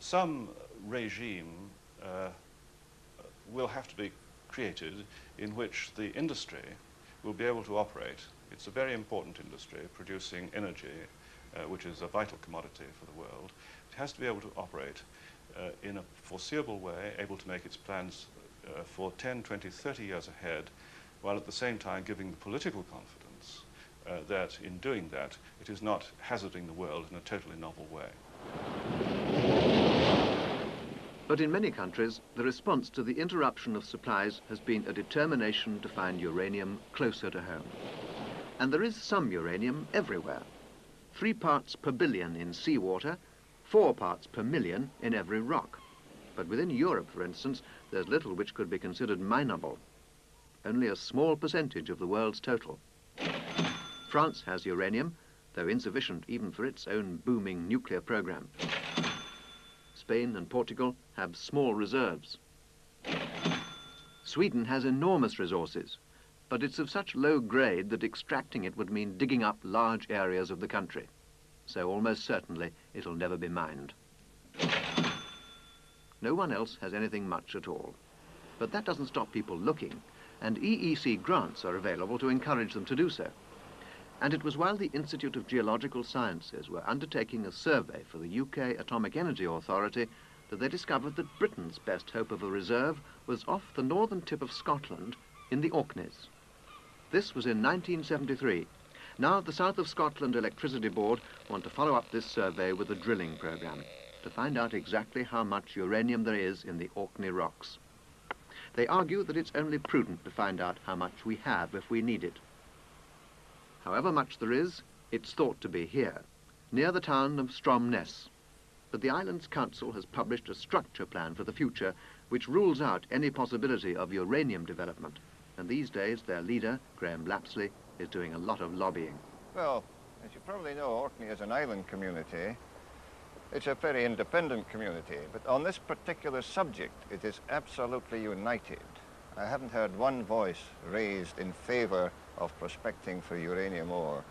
some regime will have to be created in which the industry will be able to operate. It's a very important industry, producing energy, which is a vital commodity for the world. It has to be able to operate in a foreseeable way, able to make its plans for 10, 20, 30 years ahead, while at the same time giving the political confidence that in doing that, it is not hazarding the world in a totally novel way. But in many countries, the response to the interruption of supplies has been a determination to find uranium closer to home. And there is some uranium everywhere. 3 parts per billion in seawater, 4 parts per million in every rock. But within Europe, for instance, there's little which could be considered mineable. Only a small percentage of the world's total. France has uranium, though insufficient even for its own booming nuclear program. Spain and Portugal have small reserves. Sweden has enormous resources, but it's of such low grade that extracting it would mean digging up large areas of the country. So almost certainly it'll never be mined. No one else has anything much at all. But that doesn't stop people looking, and EEC grants are available to encourage them to do so. And it was while the Institute of Geological Sciences were undertaking a survey for the UK Atomic Energy Authority that they discovered that Britain's best hope of a reserve was off the northern tip of Scotland in the Orkneys. This was in 1973. Now the South of Scotland Electricity Board want to follow up this survey with a drilling programme to find out exactly how much uranium there is in the Orkney rocks. They argue that it's only prudent to find out how much we have if we need it. However much there is, it's thought to be here, near the town of Stromness. But the island's council has published a structure plan for the future which rules out any possibility of uranium development. And these days, their leader, Graham Lapsley, is doing a lot of lobbying. Well, as you probably know, Orkney is an island community. It's a very independent community, but on this particular subject, it is absolutely united. I haven't heard one voice raised in favor of prospecting for uranium ore.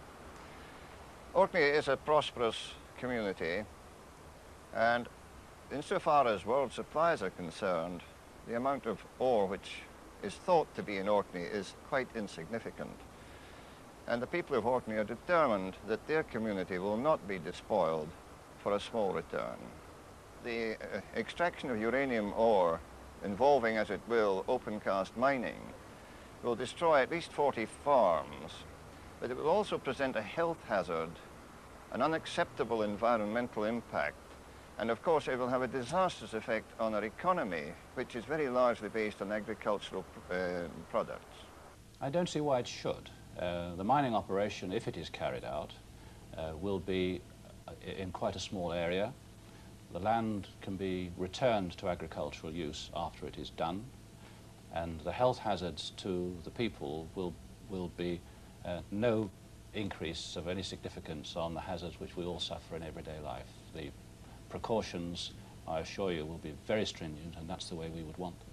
Orkney is a prosperous community, and insofar as world supplies are concerned, the amount of ore which is thought to be in Orkney is quite insignificant. And the people of Orkney are determined that their community will not be despoiled for a small return. The extraction of uranium ore, involving, as it will, open-cast mining, will destroy at least 40 farms, but it will also present a health hazard, an unacceptable environmental impact, and of course it will have a disastrous effect on our economy, which is very largely based on agricultural products. I don't see why it should. The mining operation, if it is carried out, will be in quite a small area. The land can be returned to agricultural use after it is done, and the health hazards to the people will be no increase of any significance on the hazards which we all suffer in everyday life. The precautions, I assure you, will be very stringent, and that's the way we would want them.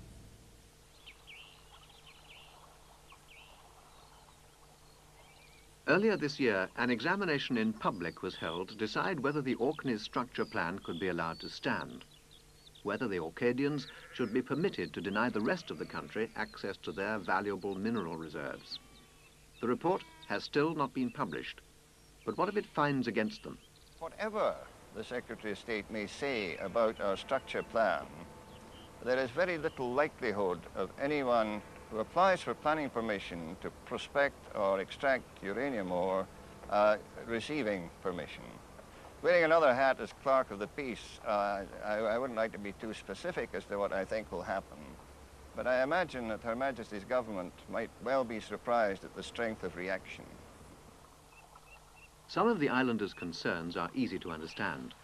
Earlier this year, an examination in public was held to decide whether the Orkneys structure plan could be allowed to stand, whether the Orcadians should be permitted to deny the rest of the country access to their valuable mineral reserves. The report has still not been published, but what if it finds against them? Whatever the Secretary of State may say about our structure plan, there is very little likelihood of anyone who applies for planning permission to prospect or extract uranium ore receiving permission. Wearing another hat as Clerk of the Peace, I wouldn't like to be too specific as to what I think will happen, but I imagine that Her Majesty's government might well be surprised at the strength of reaction. Some of the islanders' concerns are easy to understand,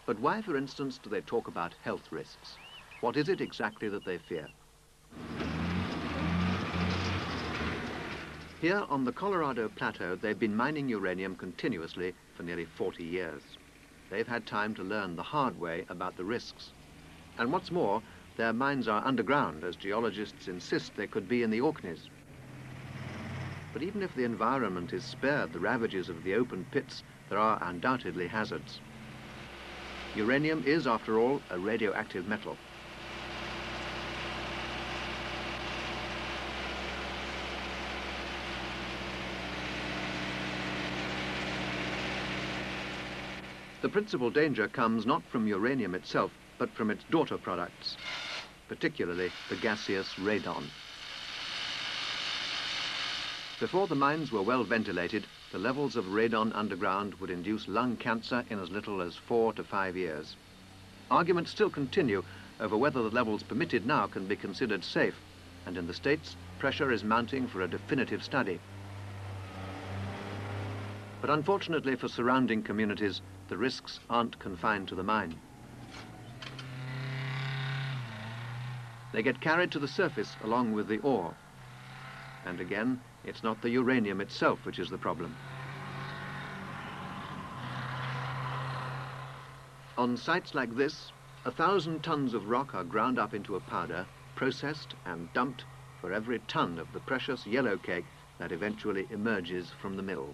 but why, for instance, do they talk about health risks? What is it exactly that they fear? Here on the Colorado Plateau, they've been mining uranium continuously for nearly 40 years. They've had time to learn the hard way about the risks. And what's more, their mines are underground, as geologists insist they could be in the Orkneys. But even if the environment is spared the ravages of the open pits, there are undoubtedly hazards. Uranium is, after all, a radioactive metal. The principal danger comes not from uranium itself, but from its daughter products, particularly the gaseous radon. Before the mines were well ventilated, the levels of radon underground would induce lung cancer in as little as 4 to 5 years. Arguments still continue over whether the levels permitted now can be considered safe, and in the States, pressure is mounting for a definitive study. But unfortunately for surrounding communities, the risks aren't confined to the mine. They get carried to the surface along with the ore. And again, it's not the uranium itself which is the problem. On sites like this, 1,000 tons of rock are ground up into a powder, processed and dumped for every ton of the precious yellow cake that eventually emerges from the mill.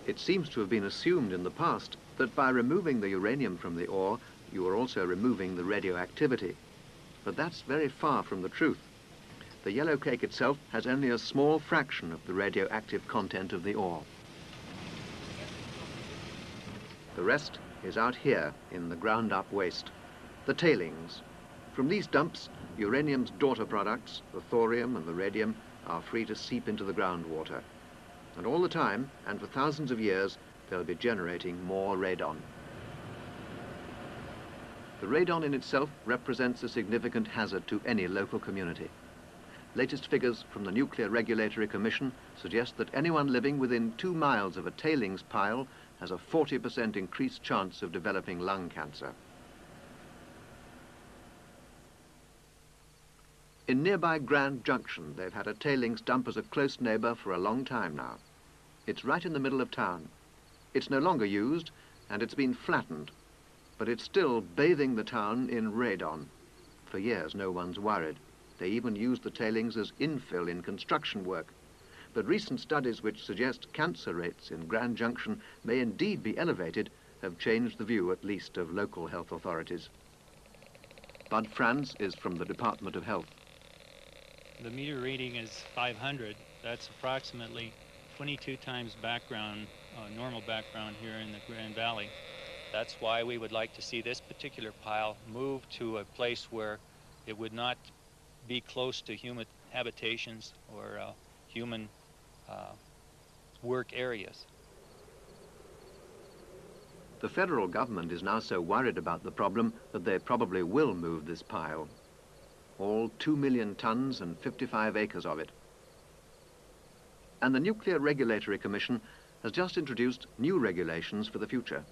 It seems to have been assumed in the past that by removing the uranium from the ore, you are also removing the radioactivity. But that's very far from the truth. The yellow cake itself has only a small fraction of the radioactive content of the ore. The rest is out here in the ground-up waste, the tailings. From these dumps, uranium's daughter products, the thorium and the radium, are free to seep into the groundwater. And all the time, and for thousands of years, they'll be generating more radon. The radon in itself represents a significant hazard to any local community. Latest figures from the Nuclear Regulatory Commission suggest that anyone living within 2 miles of a tailings pile has a 40% increased chance of developing lung cancer. In nearby Grand Junction, they've had a tailings dump as a close neighbour for a long time now. It's right in the middle of town. It's no longer used, and it's been flattened, but it's still bathing the town in radon. For years, no one's worried. They even used the tailings as infill in construction work. But recent studies which suggest cancer rates in Grand Junction may indeed be elevated have changed the view, at least, of local health authorities. Bud Franz is from the Department of Health. The meter reading is 500. That's approximately 22 times background, normal background here in the Grand Valley. That's why we would like to see this particular pile move to a place where it would not be close to human habitations or human work areas. The federal government is now so worried about the problem that they probably will move this pile. All 2 million tons and 55 acres of it. And the Nuclear Regulatory Commission has just introduced new regulations for the future.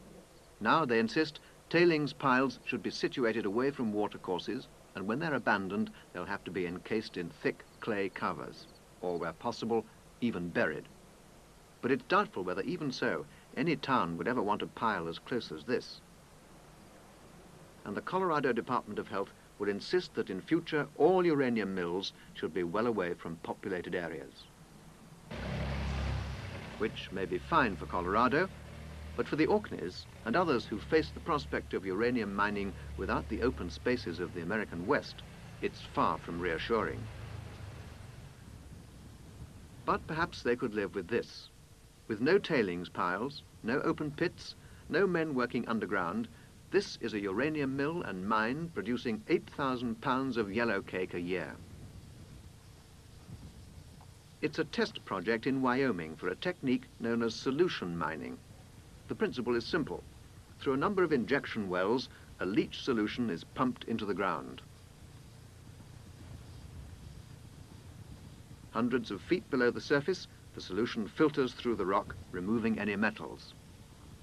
Now they insist tailings piles should be situated away from watercourses, and when they're abandoned, they'll have to be encased in thick clay covers, or where possible, even buried. But it's doubtful whether even so, any town would ever want a pile as close as this. And the Colorado Department of Health would insist that in future all uranium mills should be well away from populated areas. Which may be fine for Colorado, but for the Orkneys and others who face the prospect of uranium mining without the open spaces of the American West, it's far from reassuring. But perhaps they could live with this. With no tailings piles, no open pits, no men working underground, this is a uranium mill and mine producing 8,000 pounds of yellow cake a year. It's a test project in Wyoming for a technique known as solution mining. The principle is simple. Through a number of injection wells, a leach solution is pumped into the ground. Hundreds of feet below the surface, the solution filters through the rock, removing any metals.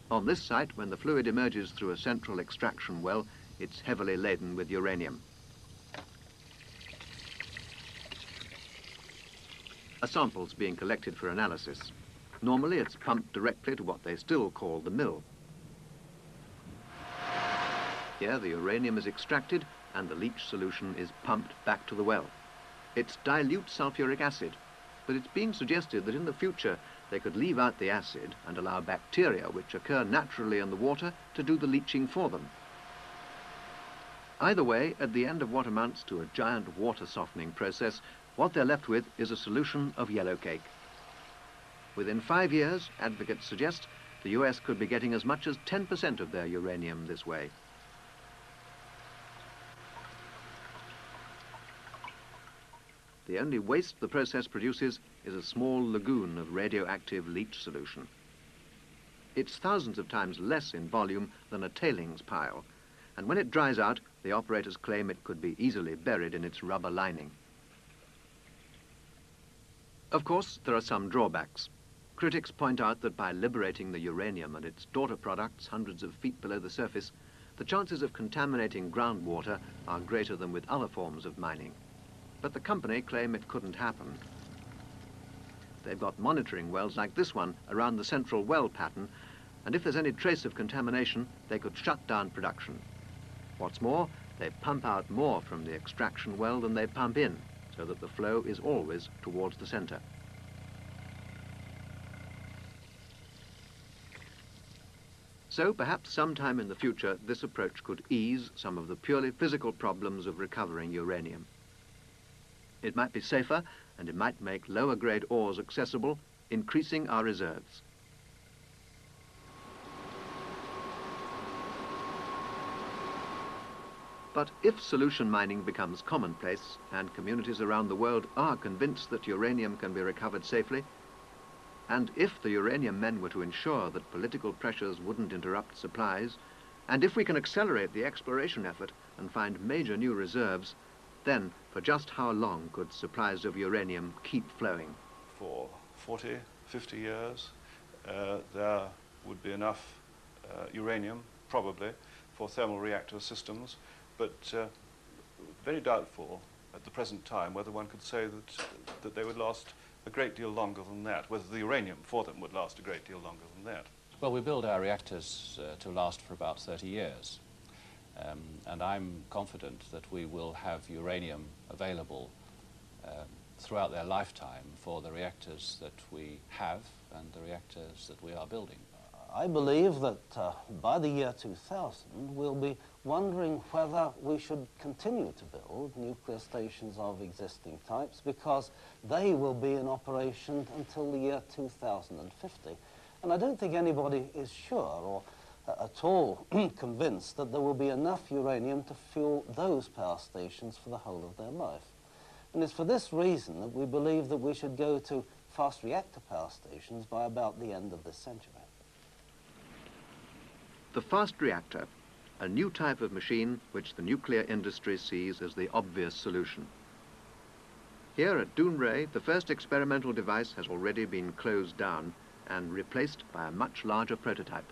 On this site, when the fluid emerges through a central extraction well, it's heavily laden with uranium. A sample's being collected for analysis. Normally, it's pumped directly to what they still call the mill. Here, the uranium is extracted and the leach solution is pumped back to the well. It's dilute sulfuric acid, but it's being suggested that in the future, they could leave out the acid and allow bacteria, which occur naturally in the water, to do the leaching for them. Either way, at the end of what amounts to a giant water softening process, what they're left with is a solution of yellow cake. Within 5 years, advocates suggest, the US could be getting as much as 10% of their uranium this way. The only waste the process produces is a small lagoon of radioactive leach solution. It's thousands of times less in volume than a tailings pile, and when it dries out, the operators claim it could be easily buried in its rubber lining. Of course, there are some drawbacks. Critics point out that by liberating the uranium and its daughter products hundreds of feet below the surface, the chances of contaminating groundwater are greater than with other forms of mining. But the company claim it couldn't happen. They've got monitoring wells like this one around the central well pattern, and if there's any trace of contamination, they could shut down production. What's more, they pump out more from the extraction well than they pump in, so that the flow is always towards the center. So perhaps sometime in the future, this approach could ease some of the purely physical problems of recovering uranium. It might be safer, and it might make lower grade ores accessible, increasing our reserves. But if solution mining becomes commonplace, and communities around the world are convinced that uranium can be recovered safely, and if the uranium men were to ensure that political pressures wouldn't interrupt supplies, and if we can accelerate the exploration effort and find major new reserves, then for just how long could supplies of uranium keep flowing? For 40, 50 years, there would be enough uranium, probably, for thermal reactor systems, but very doubtful at the present time whether one could say that they would last a great deal longer than that, whether the uranium for them would last a great deal longer than that. Well, we build our reactors to last for about 30 years. And I'm confident that we will have uranium available throughout their lifetime for the reactors that we have and the reactors that we are building. I believe that by the year 2000, we'll be wondering whether we should continue to build nuclear stations of existing types, because they will be in operation until the year 2050. And I don't think anybody is sure or at all convinced that there will be enough uranium to fuel those power stations for the whole of their life. And it's for this reason that we believe that we should go to fast reactor power stations by about the end of this century. The fast reactor, a new type of machine which the nuclear industry sees as the obvious solution. Here at Dounreay, the first experimental device has already been closed down and replaced by a much larger prototype.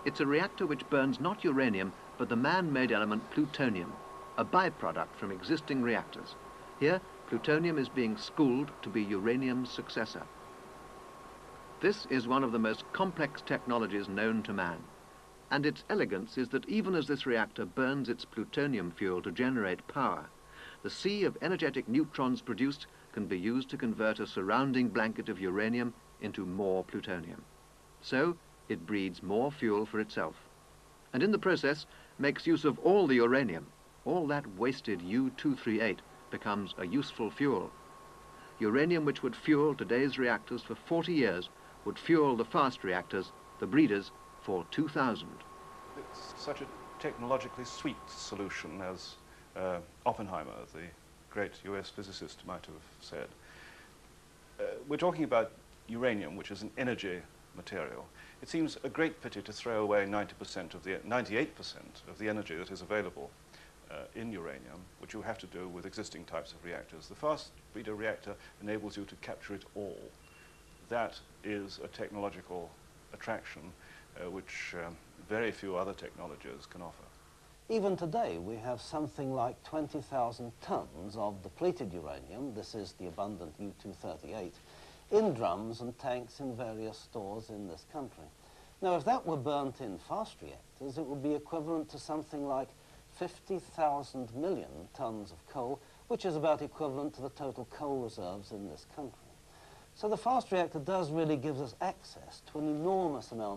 It's a reactor which burns not uranium, but the man-made element plutonium, a byproduct from existing reactors. Here, plutonium is being schooled to be uranium's successor. This is one of the most complex technologies known to man, and its elegance is that even as this reactor burns its plutonium fuel to generate power, the sea of energetic neutrons produced can be used to convert a surrounding blanket of uranium into more plutonium. So, it breeds more fuel for itself, and in the process makes use of all the uranium. All that wasted U-238 becomes a useful fuel. Uranium which would fuel today's reactors for 40 years would fuel the fast reactors, the breeders, for 2000. It's such a technologically sweet solution, as Oppenheimer, the great US physicist, might have said. We're talking about uranium, which is an energy material. It seems a great pity to throw away 98% of the energy that is available in uranium, which you have to do with existing types of reactors. The fast breeder reactor enables you to capture it all. That is a technological attraction which very few other technologies can offer. Even today, we have something like 20,000 tons of depleted uranium, this is the abundant U-238, in drums and tanks in various stores in this country. Now, if that were burnt in fast reactors, it would be equivalent to something like 50,000 million tons of coal, which is about equivalent to the total coal reserves in this country. So the fast reactor does really give us access to an enormous amount